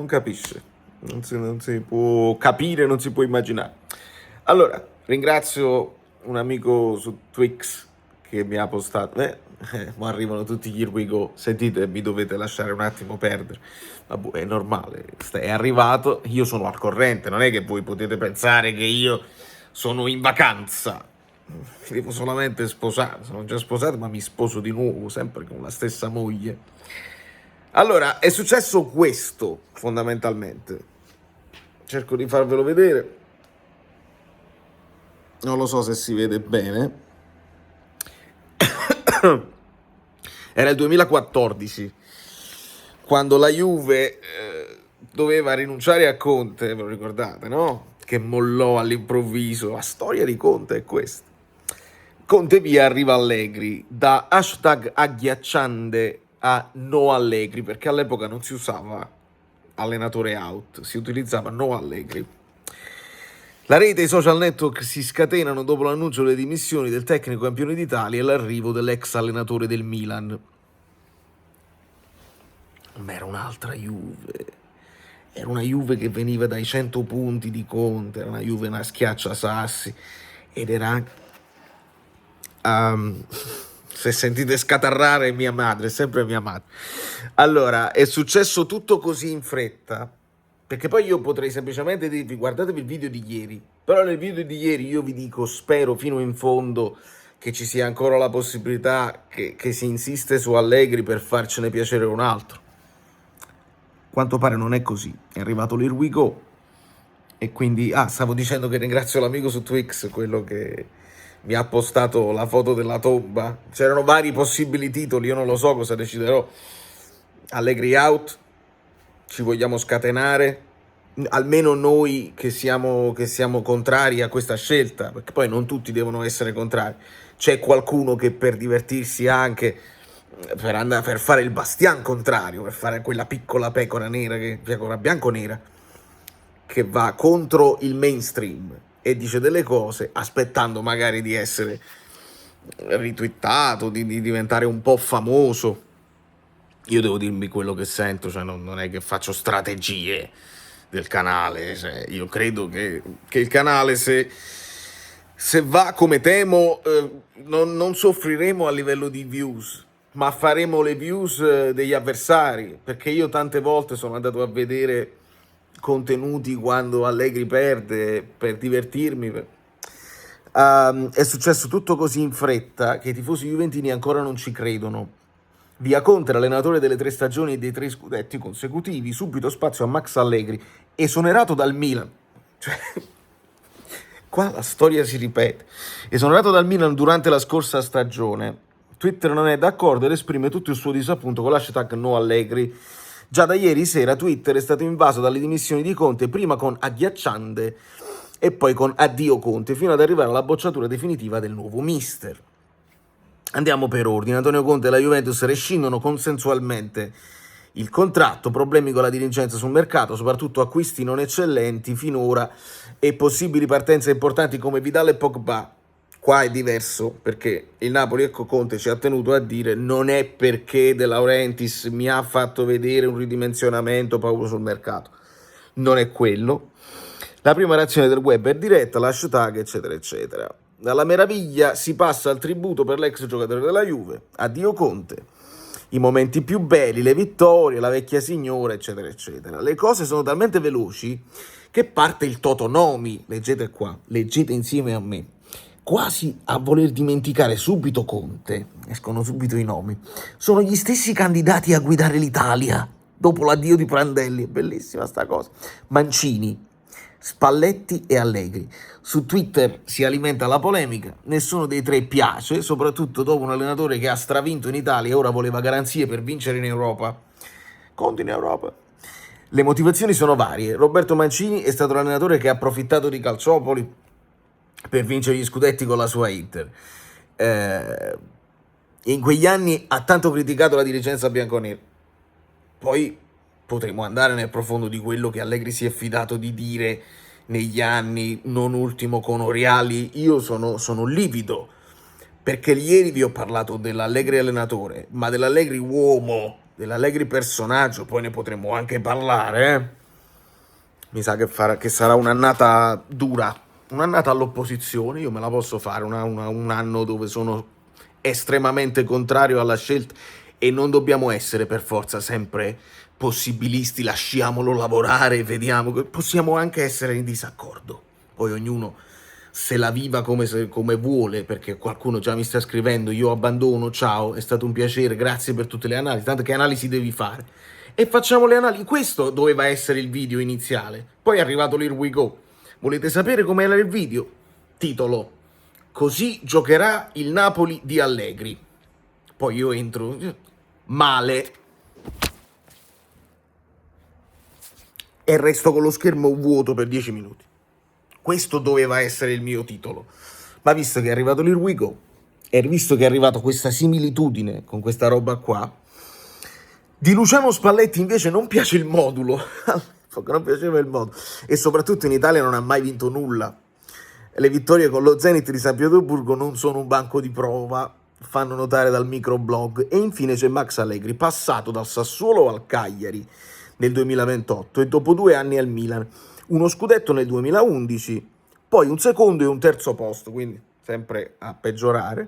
non capisce, non si può capire, non si può immaginare. Allora, ringrazio un amico su Twix che mi ha postato. Ma arrivano tutti gli Here We Go. Sentite, mi dovete lasciare un attimo perdere. Vabbè, è normale, è arrivato, io sono al corrente, non è che voi potete pensare che io sono in vacanza. Mi devo solamente sposare, sono già sposato, ma mi sposo di nuovo, sempre con la stessa moglie. Allora, è successo questo, fondamentalmente. Cerco di farvelo vedere. Non lo so se si vede bene. Era il 2014, quando la Juve doveva rinunciare a Conte, ve lo ricordate, no? Che mollò all'improvviso. La storia di Conte è questa. Conte via, arriva Allegri, da hashtag agghiacciante a no Allegri, perché all'epoca non si usava allenatore out, si utilizzava no Allegri. La rete e i social network si scatenano dopo l'annuncio delle dimissioni del tecnico campione d'Italia e l'arrivo dell'ex allenatore del Milan. Ma era un'altra Juve. Era una Juve che veniva dai 100 punti di Conte, era una Juve una schiacciasassi, ed era... se sentite scatarrare mia madre, è sempre mia madre. Allora, è successo tutto così in fretta, perché poi io potrei semplicemente dirvi guardatevi il video di ieri, però nel video di ieri io vi dico spero fino in fondo che ci sia ancora la possibilità che si insiste su Allegri per farcene piacere un altro. Quanto pare non è così, è arrivato l'Here We Go e quindi, stavo dicendo che ringrazio l'amico su Twix, quello che mi ha postato la foto della tomba. C'erano vari possibili titoli, io non lo so cosa deciderò. Allegri out, ci vogliamo scatenare, almeno noi che siamo contrari a questa scelta, perché poi non tutti devono essere contrari. C'è qualcuno che per divertirsi anche, per fare il bastian contrario, per fare quella piccola pecora nera, pecora bianco-nera, che va contro il mainstream e dice delle cose aspettando magari di essere ritwittato, di diventare un po' famoso. Io devo dirmi quello che sento, cioè non è che faccio strategie del canale, cioè, io credo che il canale se va come temo non soffriremo a livello di views, ma faremo le views degli avversari, perché io tante volte sono andato a vedere contenuti quando Allegri perde per divertirmi. È successo tutto così in fretta che i tifosi juventini ancora non ci credono. Via Conte, allenatore delle 3 stagioni e dei 3 scudetti consecutivi, subito spazio a Max Allegri, esonerato dal Milan. Cioè, qua la storia si ripete. Esonerato dal Milan durante la scorsa stagione. Twitter non è d'accordo ed esprime tutto il suo disappunto con l'hashtag no Allegri. Già da ieri sera Twitter è stato invaso dalle dimissioni di Conte, prima con agghiacciante e poi con addio Conte, fino ad arrivare alla bocciatura definitiva del nuovo mister. Andiamo per ordine. Antonio Conte e la Juventus rescindono consensualmente il contratto, problemi con la dirigenza sul mercato, soprattutto acquisti non eccellenti finora e possibili partenze importanti come Vidal e Pogba. Qua è diverso, perché il Napoli, ecco, Conte ci ha tenuto a dire non è perché De Laurentiis mi ha fatto vedere un ridimensionamento pauroso sul mercato, non è quello. La prima reazione del web è diretta, l'hashtag eccetera eccetera. Dalla meraviglia si passa al tributo per l'ex giocatore della Juve, addio Conte, i momenti più belli, le vittorie, la vecchia signora eccetera eccetera. Le cose sono talmente veloci che parte il totonomi, leggete qua, leggete insieme a me, quasi a voler dimenticare subito Conte, escono subito i nomi, sono gli stessi candidati a guidare l'Italia dopo l'addio di Prandelli, è bellissima sta cosa, Mancini, Spalletti e Allegri. Su Twitter si alimenta la polemica, nessuno dei tre piace, soprattutto dopo un allenatore che ha stravinto in Italia e ora voleva garanzie per vincere in Europa. Conte in Europa. Le motivazioni sono varie. Roberto Mancini è stato l'allenatore che ha approfittato di Calciopoli per vincere gli scudetti con la sua Inter. In quegli anni ha tanto criticato la dirigenza bianconera. Poi potremo andare nel profondo di quello che Allegri si è fidato di dire negli anni, non ultimo con Oriali. Io sono livido, perché ieri vi ho parlato dell'Allegri allenatore, ma dell'Allegri uomo, dell'Allegri personaggio, poi ne potremo anche parlare, eh. Mi sa che sarà un'annata dura, un'annata all'opposizione. Io me la posso fare un anno dove sono estremamente contrario alla scelta, e non dobbiamo essere per forza sempre possibilisti, lasciamolo lavorare, vediamo, possiamo anche essere in disaccordo, poi ognuno se la viva come vuole, perché qualcuno già mi sta scrivendo io abbandono, ciao, è stato un piacere, grazie per tutte le analisi, tanto che analisi devi fare? E facciamo le analisi. Questo doveva essere il video iniziale, poi è arrivato l'Here We Go. Volete sapere com'era il video? Titolo: così giocherà il Napoli di Allegri. Poi io entro male e resto con lo schermo vuoto per 10 minuti. Questo doveva essere il mio titolo, ma visto che è arrivato l'Here We Go e visto che è arrivata questa similitudine con questa roba qua, di Luciano Spalletti invece non piace il modulo, non piaceva il modulo, e soprattutto in Italia non ha mai vinto nulla. Le vittorie con lo Zenit di San Pietroburgo non sono un banco di prova, fanno notare dal microblog. E infine c'è Max Allegri, passato dal Sassuolo al Cagliari nel 2028 e dopo 2 anni al Milan, uno scudetto nel 2011, poi un secondo e un terzo posto, quindi sempre a peggiorare,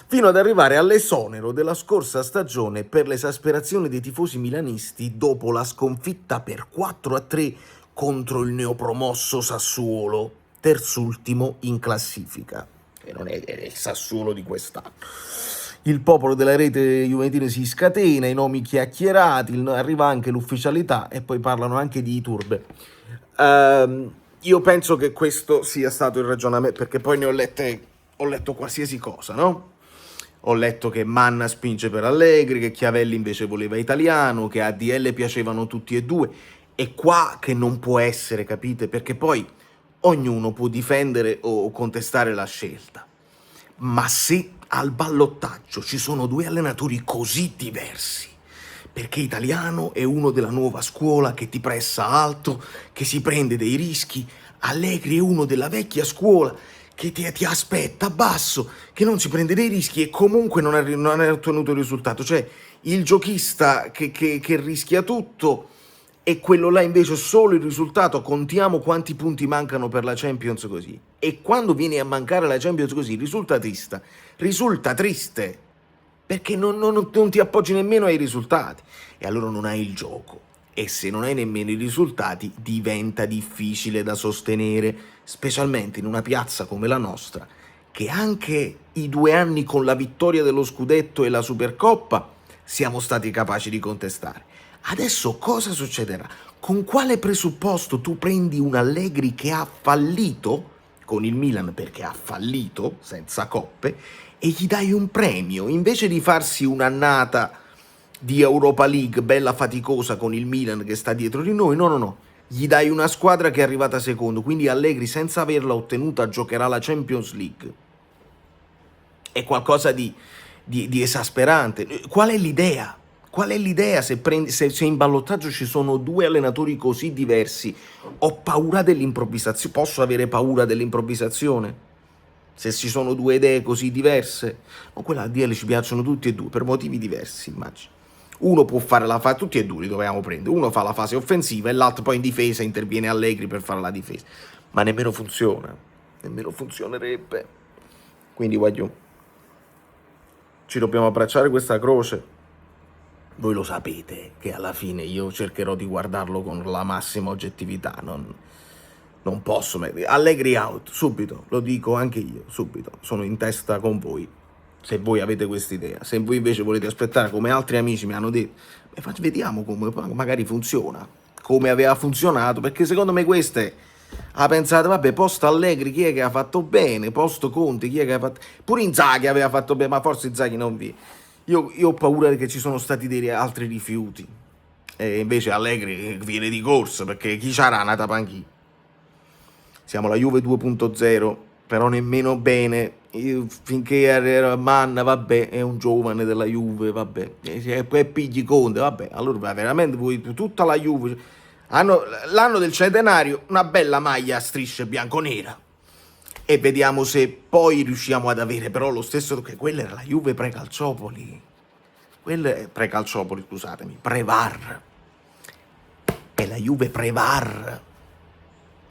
fino ad arrivare all'esonero della scorsa stagione per l'esasperazione dei tifosi milanisti dopo la sconfitta per 4-3 contro il neopromosso Sassuolo, terzultimo in classifica, che non è il Sassuolo di quest'anno. Il popolo della rete juventina si scatena, i nomi chiacchierati, arriva anche l'ufficialità e poi parlano anche di Iturbe. Io penso che questo sia stato il ragionamento, perché poi ne ho letto qualsiasi cosa, no? Ho letto che Manna spinge per Allegri, che Chiavelli invece voleva italiano, che a DL piacevano tutti e due, e qua che non può essere, capite? Perché poi ognuno può difendere o contestare la scelta, ma se al ballottaggio ci sono 2 allenatori così diversi, perché Italiano è uno della nuova scuola che ti pressa alto, che si prende dei rischi, Allegri è uno della vecchia scuola che ti aspetta basso, che non si prende dei rischi e comunque non ha ottenuto il risultato, cioè il giochista che rischia tutto, e quello là invece solo il risultato, contiamo quanti punti mancano per la Champions così. E quando viene a mancare la Champions così, il risultatista risulta triste, perché non ti appoggi nemmeno ai risultati, e allora non hai il gioco. E se non hai nemmeno i risultati diventa difficile da sostenere, specialmente in una piazza come la nostra, che anche i 2 anni con la vittoria dello scudetto e la Supercoppa siamo stati capaci di contestare. Adesso cosa succederà? Con quale presupposto tu prendi un Allegri che ha fallito con il Milan, perché ha fallito senza coppe, e gli dai un premio invece di farsi un'annata di Europa League bella faticosa con il Milan che sta dietro di noi? No, gli dai una squadra che è arrivata secondo, quindi Allegri senza averla ottenuta giocherà la Champions League. È qualcosa di esasperante. Qual è l'idea? Qual è l'idea se in ballottaggio ci sono 2 allenatori così diversi? Ho paura dell'improvvisazione. Posso avere paura dell'improvvisazione? Se ci sono 2 idee così diverse? Ma quella a DL ci piacciono tutti e 2, per motivi diversi, immagino. Uno può fare la fase, tutti e 2 li dovevamo prendere. Uno fa la fase offensiva e l'altro poi in difesa interviene Allegri per fare la difesa. Ma nemmeno funziona. Nemmeno funzionerebbe. Quindi, guagliò, ci dobbiamo abbracciare questa croce. Voi lo sapete che alla fine io cercherò di guardarlo con la massima oggettività, non posso Allegri out, subito, lo dico anche io, subito, sono in testa con voi, se voi avete quest'idea. Se voi invece volete aspettare, come altri amici mi hanno detto, vediamo come magari funziona, come aveva funzionato, perché secondo me queste pensate, vabbè, posto Allegri chi è che ha fatto bene, posto Conte chi è che ha fatto, pure Inzaghi aveva fatto bene, ma forse Inzaghi non vi... Io ho paura che ci sono stati dei altri rifiuti, e invece Allegri viene di corsa, perché chi c'era nata panchina. Siamo la Juve 2.0, però nemmeno bene. Finché era Manna, vabbè, è un giovane della Juve, vabbè, e poi pigli Conte, vabbè, allora veramente voi tutta la Juve l'anno del centenario, una bella maglia a strisce bianco-nera, e vediamo se poi riusciamo ad avere però lo stesso, che quella era la Juve pre-Calciopoli, quello è pre-Calciopoli, scusatemi, pre-VAR. È la Juve pre-VAR.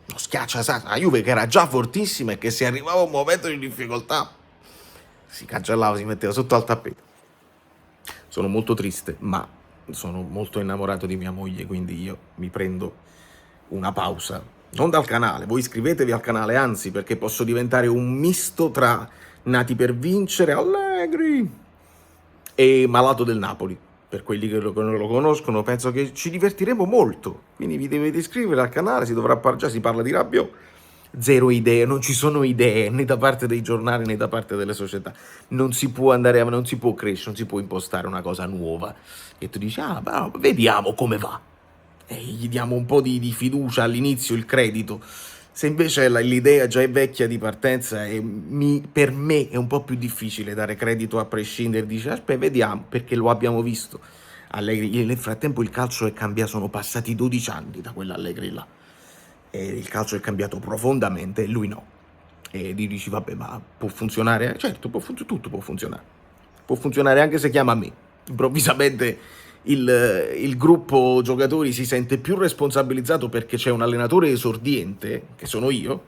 Non schiaccia la Juve che era già fortissima e che se arrivava un momento di difficoltà si cancellava, si metteva sotto al tappeto. Sono molto triste, ma sono molto innamorato di mia moglie, quindi io mi prendo una pausa. Non dal canale, voi iscrivetevi al canale, anzi, perché posso diventare un misto tra Nati per vincere, Allegri, e Malato del Napoli. Per quelli che non lo conoscono, penso che ci divertiremo molto. Quindi vi dovete iscrivere al canale, si dovrà già si parla di Rabiot. Zero idee, non ci sono idee né da parte dei giornali né da parte delle società. Non si può andare, non si può crescere, non si può impostare una cosa nuova. E tu dici, beh, vediamo come va. E gli diamo un po' di fiducia all'inizio, il credito. Se invece l'idea già è vecchia di partenza, per me è un po' più difficile dare credito a prescindere. Dice, aspetta, vediamo, perché lo abbiamo visto. Allegri, nel frattempo il calcio è cambiato, sono passati 12 anni da quell'Allegri là. E il calcio è cambiato profondamente e lui no. E dici, vabbè, ma può funzionare? Certo, tutto può funzionare. Può funzionare anche se chiama me. Improvvisamente il gruppo giocatori si sente più responsabilizzato perché c'è un allenatore esordiente, che sono io,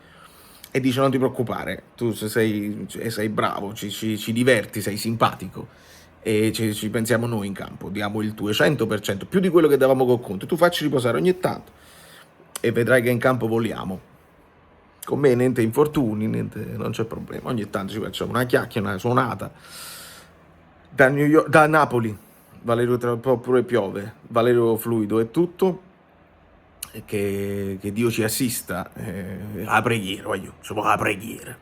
e dice non ti preoccupare, tu sei bravo, ci diverti, sei simpatico e ci pensiamo noi in campo, diamo il 200%, più di quello che davamo con Conte, tu facci riposare ogni tanto e vedrai che in campo voliamo. Con me niente infortuni, niente, non c'è problema, ogni tanto ci facciamo una chiacchiera, una suonata. Da Napoli, Valerio tra un po' pure piove, Valerio fluido e tutto, che Dio ci assista, la preghiera, voglio, la preghiera.